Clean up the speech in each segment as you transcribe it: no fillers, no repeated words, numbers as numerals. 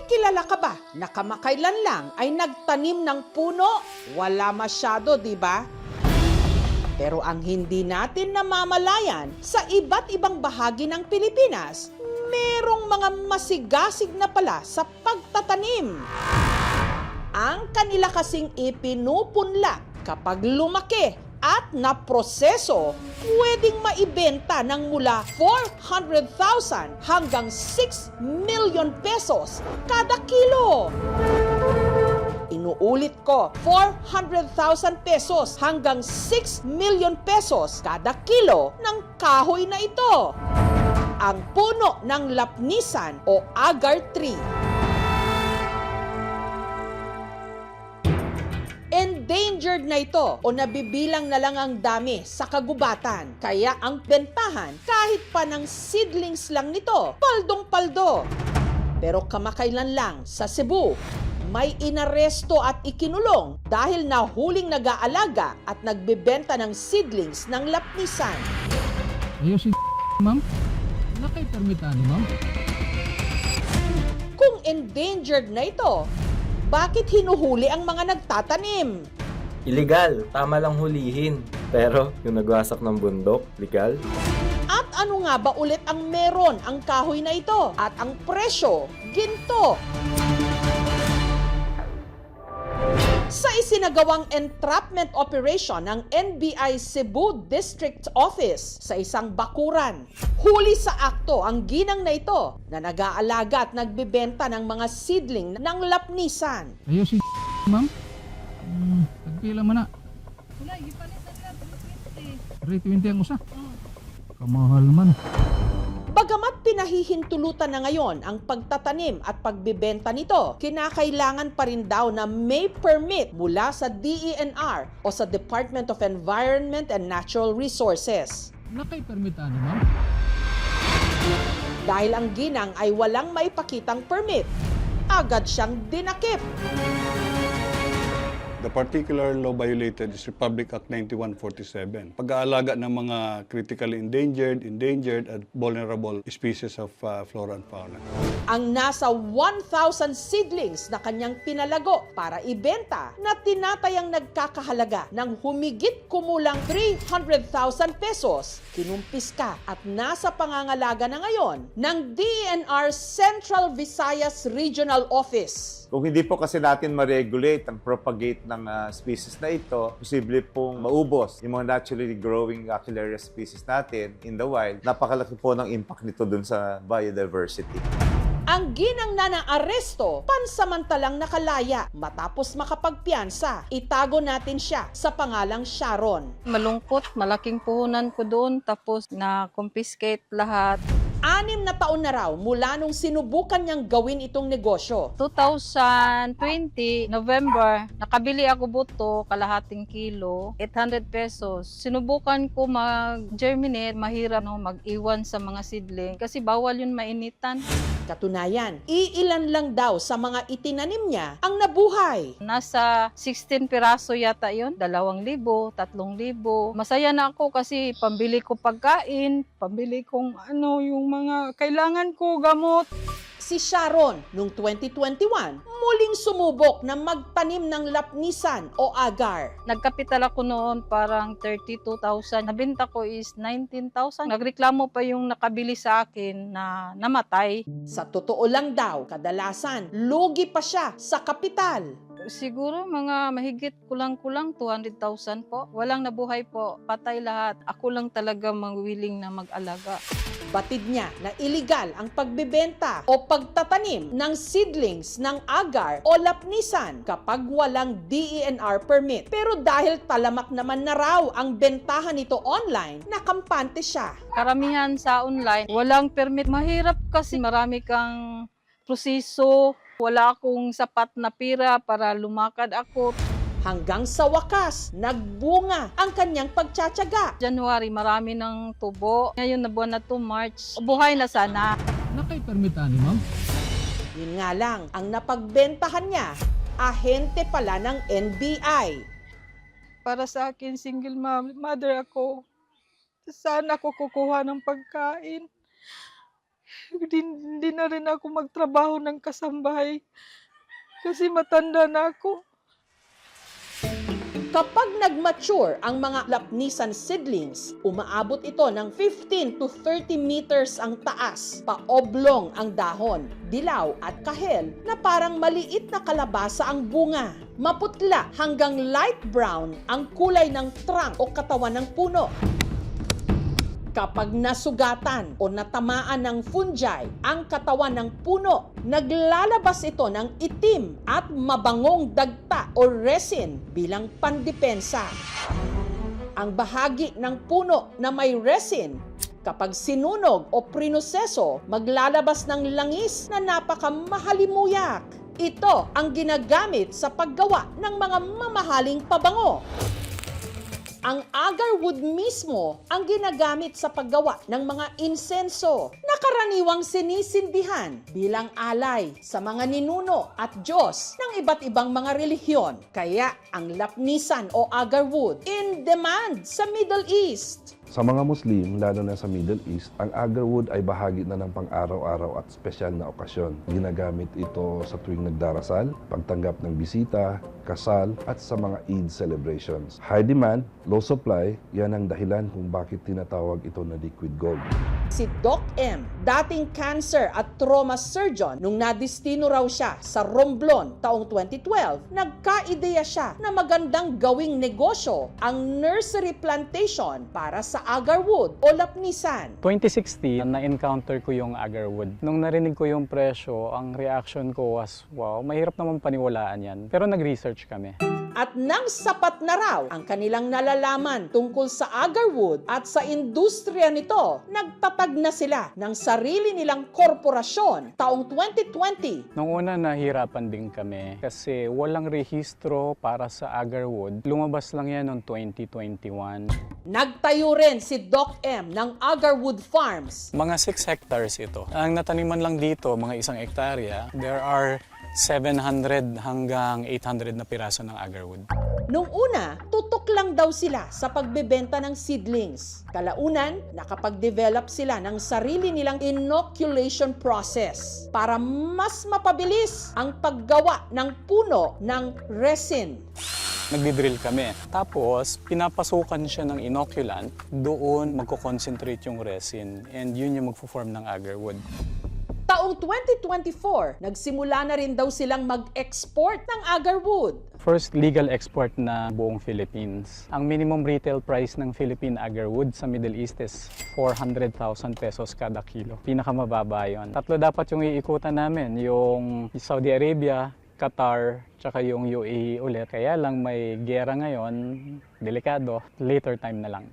kilala ka ba na kamakailan lang ay nagtanim ng puno? Wala masyado, di ba? Pero ang hindi natin namamalayan, sa iba't ibang bahagi ng Pilipinas, merong mga masigasig na pala sa pagtatanim. Ang kanila kasing ipinupunla kapag lumaki at naproseso, pwedeng maibenta ng mula 400,000 hanggang 6 million pesos kada kilo. Inuulit ko, 400,000 pesos hanggang 6 million pesos kada kilo ng kahoy na ito. Ang puno ng lapnisan o agar tree. Endangered na ito o nabibilang na lang ang dami sa kagubatan. Kaya ang bentahan kahit pa ng seedlings lang nito, paldong-paldo. Pero kamakailan lang sa Cebu, may inaresto at ikinulong dahil nahuling nag-aalaga at nagbebenta ng seedlings ng lapnisan. Ayaw si ma'am? Wala kayo permitani, ma'am? Kung endangered na ito, bakit hinuhuli ang mga nagtatanim? Illegal, tama lang hulihin. Pero yung nagwasak ng bundok, legal? At ano nga ba ulit ang meron ang kahoy na ito? At ang presyo, ginto. Sa isinagawang entrapment operation ng NBI Cebu District Office sa isang bakuran, huli sa akto ang ginang na ito na nag-aalaga at nagbebenta ng mga seedling ng lapnisan. Ayaw si ma'am? Tagpila man na. Wala, ipalit na nila 350. 320 ang usa. Kamahal man. Bagamat pinahihintulutan na ngayon ang pagtatanim at pagbebenta nito, kinakailangan pa rin daw na may permit mula sa DENR o sa Department of Environment and Natural Resources. Wala kayo permitani, ma'am? Dahil ang ginang ay walang maipakitang permit, agad siyang dinakip. The particular law violated is Republic Act 9147. Pag-aalaga ng mga critically endangered, at vulnerable species of flora and fauna. Ang nasa 1,000 seedlings na kanyang pinalago para ibenta na tinatayang nagkakahalaga ng humigit kumulang 300,000 pesos, kinumpiska at nasa pangangalaga na ngayon ng DENR Central Visayas Regional Office. Kung hindi po kasi natin ma-regulate ang propagate ng species na ito, posible pong maubos yung mga naturally growing Aquilaria species natin in the wild. Napakalaki po ng impact nito dun sa biodiversity. Ang ginang na naaresto, pansamantalang nakalaya matapos makapagpiyansa. Itago natin siya sa pangalang Sharon. Malungkot, malaking puhunan ko doon, tapos na-confiscate lahat. 6 na taon na raw mula nung sinubukan niyang gawin itong negosyo. 2020, November, nakabili ako buto, kalahating kilo, 800 pesos. Sinubukan ko mag-germinate, mahirap mag-iwan sa mga seedling kasi bawal yun mainitan. Katunayan, iilan lang daw sa mga itinanim niya ang nabuhay. Nasa 16 piraso yata yun, 2,000, 3,000. Masaya na ako kasi pambili ko pagkain, pambili kong yung mga kailangan ko, gamot. Si Sharon, noong 2021, muling sumubok na magtanim ng lapnisan o agar. Nagkapital ako noon parang 32,000. Nabenta ko is 19,000. Nagreklamo pa yung nakabili sa akin na namatay. Sa totoo lang daw, kadalasan, lugi pa siya sa kapital. Siguro mga mahigit kulang-kulang 200,000 po. Walang nabuhay po. Patay lahat. Ako lang talaga willing na mag-alaga. Batid niya na iligal ang pagbebenta o pagtatanim ng seedlings ng agar o lapnisan kapag walang DENR permit. Pero dahil talamak naman na raw ang bentahan nito online, nakampante siya. Karamihan sa online, walang permit. Mahirap kasi marami kang proseso. Wala akong sapat na pira para lumakad ako. Hanggang sa wakas, nagbunga ang kanyang pagtsatsaga. January, marami ng tubo. Ngayon na buwan na to, March. Buhay na sana. Wala kayo permitani, ma'am? Yun nga lang, ang napagbentahan niya, ahente pala ng NBI. Para sa akin, single mother ako. Saan ako kukuha ng pagkain? Hindi na rin ako magtrabaho ng kasambahay kasi matanda na ako. Kapag nag-mature ang mga lapnisan seedlings, umaabot ito ng 15 to 30 meters ang taas, paoblong ang dahon, dilaw at kahel na parang maliit na kalabasa ang bunga. Maputla hanggang light brown ang kulay ng trunk o katawan ng puno. Kapag nasugatan o natamaan ng fungi ang katawan ng puno, naglalabas ito ng itim at mabangong dagta o resin bilang pandepensa. Ang bahagi ng puno na may resin, kapag sinunog o prinoseso, maglalabas ng langis na napakamahalimuyak. Ito ang ginagamit sa paggawa ng mga mamahaling pabango. Ang agarwood mismo ang ginagamit sa paggawa ng mga insenso na karaniwang sinisindihan bilang alay sa mga ninuno at Diyos ng iba't ibang mga relihiyon. Kaya ang lapnisan o agarwood in demand sa Middle East. Sa mga Muslim, lalo na sa Middle East, ang agarwood ay bahagi na ng pang-araw-araw at espesyal na okasyon. Ginagamit ito sa tuwing nagdarasal, pagtanggap ng bisita, kasal, at sa mga Eid celebrations. High demand, low supply, yan ang dahilan kung bakit tinatawag ito na liquid gold. Si Doc M, dating cancer at trauma surgeon, nung nadistino raw siya sa Romblon taong 2012, nagka-ideya siya na magandang gawing negosyo ang nursery plantation para sa agarwood o lapnisan. 2016, na-encounter ko yung agarwood. Nung narinig ko yung presyo, ang reaction ko was, wow, mahirap naman paniwalaan yan. Pero nag-research kami. At nang sapat na raw ang kanilang nalalaman tungkol sa agarwood at sa industriya nito, nagtatag na sila ng sarili nilang korporasyon taong 2020. Nung una, nahirapan din kami kasi walang rehistro para sa agarwood. Lumabas lang yan noong 2021. Nagtayo rin si Doc M ng Agarwood Farms. Mga 6 hectares ito. Ang nataniman lang dito, mga 1 hektarya, there are 700 hanggang 800 na piraso ng agarwood. Nung una, tutok lang daw sila sa pagbebenta ng seedlings. Kalaunan, nakapag-develop sila ng sarili nilang inoculation process para mas mapabilis ang paggawa ng puno ng resin. Nagdi-drill kami. Tapos, pinapasukan siya ng inoculant. Doon magko-concentrate yung resin and yun yung magfo-form ng agarwood. Taong 2024, nagsimula na rin daw silang mag-export ng agarwood. First legal export na buong Philippines. Ang minimum retail price ng Philippine agarwood sa Middle East is 400,000 pesos kada kilo. Pinakamababa yun. 3 dapat yung iikutan namin, yung Saudi Arabia, Qatar, tsaka yung UAE ulit. Kaya lang may gera ngayon, delikado, later time na lang.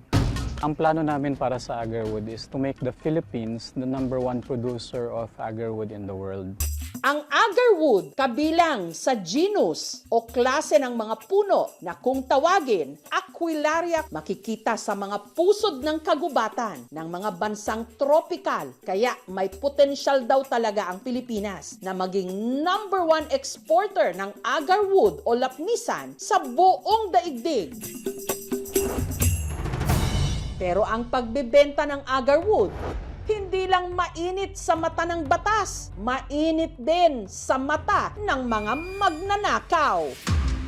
Ang plano namin para sa agarwood is to make the Philippines the #1 producer of agarwood in the world. Ang agarwood kabilang sa genus o klase ng mga puno na kung tawagin, Aquilaria, makikita sa mga pusod ng kagubatan ng mga bansang tropical. Kaya may potensyal daw talaga ang Pilipinas na maging #1 exporter ng agarwood o lapnisan sa buong daigdig. Pero ang pagbebenta ng agarwood, hindi lang mainit sa mata ng batas, mainit din sa mata ng mga magnanakaw.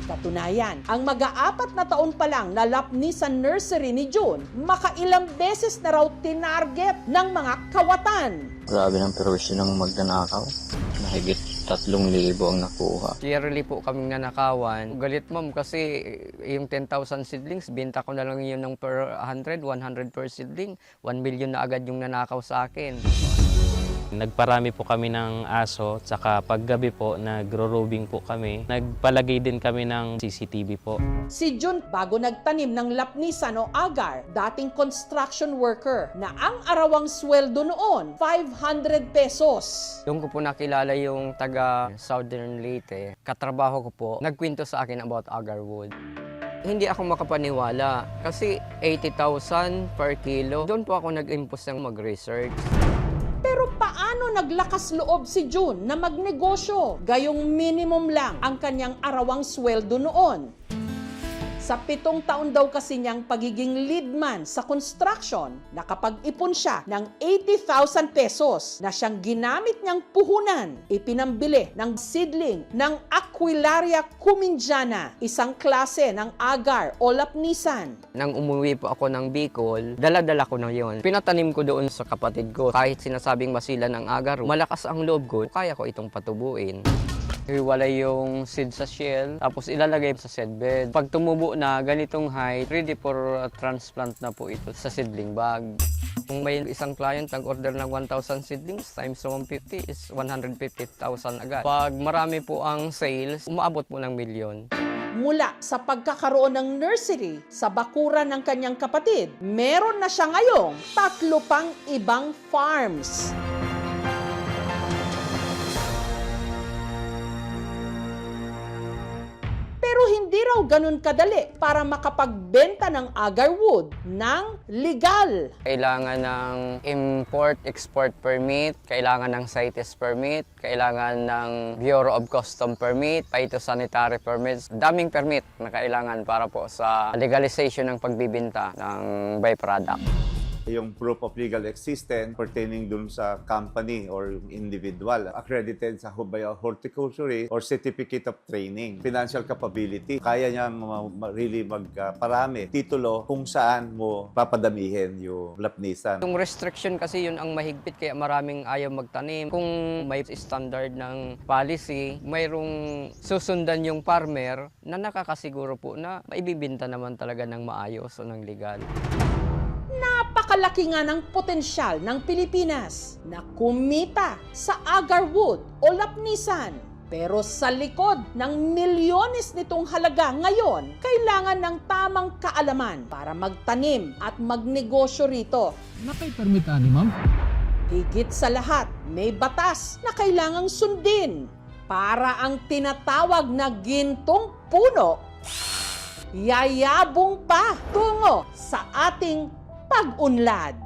Katunayan, ang mag-aapat na taon pa lang na lapnisan nursery ni June, makailang beses na raw tinarget ng mga kawatan. Grabe ng perwisyo ng magnanakaw. Mahigit 3,000 ang nakuha. Yearly po kaming nanakawan. Galit ma'am kasi yung 10,000 seedlings, binta ko na lang yun ng per 100 per seedling. 1 million na agad yung nanakaw sa akin. Nagparami po kami ng aso, tsaka paggabi po, nagro-roving po kami. Nagpalagay din kami ng CCTV po. Si June, bago nagtanim ng lapnisan o agar, dating construction worker na ang arawang sweldo noon, 500 pesos. Doon ko po nakilala yung taga Southern Leyte. Katrabaho ko po, nagkwento sa akin about agarwood. Hindi ako makapaniwala kasi 80,000 per kilo. Doon po ako nag-impose ng mag-research. Pero paano naglakas loob si June na magnegosyo? Gayong minimum lang ang kanyang arawang sweldo noon. Sa 7 taon daw kasi niyang pagiging leadman sa construction, nakapag-ipon siya ng 80,000 pesos na siyang ginamit niyang puhunan. Ipinambili ng seedling ng Aquilaria cumingiana, isang klase ng agar o lapnisan. Nang umuwi po ako ng Bicol, dala-dala ko na yon. Pinatanim ko doon sa kapatid ko. Kahit sinasabing masila ng agar, malakas ang loob ko, kaya ko itong patubuin. Hiwalay yung seed sa shell, tapos ilalagay sa seedbed. Pag tumubo na ganitong height, ready for transplant na po ito sa seedling bag. Kung may isang client nag-order ng 1,000 seedlings times 150 is 150,000 agad. Pag marami po ang sales, umaabot po ng milyon. Mula sa pagkakaroon ng nursery sa bakuran ng kanyang kapatid, meron na siya ngayong 3 pang ibang farms. Pero hindi raw ganun kadali para makapagbenta ng agarwood ng legal. Kailangan ng import-export permit, kailangan ng CITES permit, kailangan ng Bureau of Custom permit, phytosanitary permits. Daming permit na kailangan para po sa legalization ng pagbibenta ng byproduct. Yung proof of legal existence pertaining dun sa company or individual, accredited sa horticulturist or certificate of training, financial capability, kaya niyang really magparami, titulo kung saan mo papadamihin yung lapnisan. Yung restriction kasi yun ang mahigpit kaya maraming ayaw magtanim. Kung may standard ng policy, mayroong susundan yung farmer na nakakasiguro po na maibibinta naman talaga ng maayos o ng legal. Napakalaki nga ng potensyal ng Pilipinas na kumita sa agarwood o lapnisan. Pero sa likod ng milyones nitong halaga ngayon, kailangan ng tamang kaalaman para magtanim at magnegosyo rito. Nakay-permita ni ma'am? Higit sa lahat, may batas na kailangang sundin para ang tinatawag na gintong puno yayabong pa tungo sa ating pag-unlad.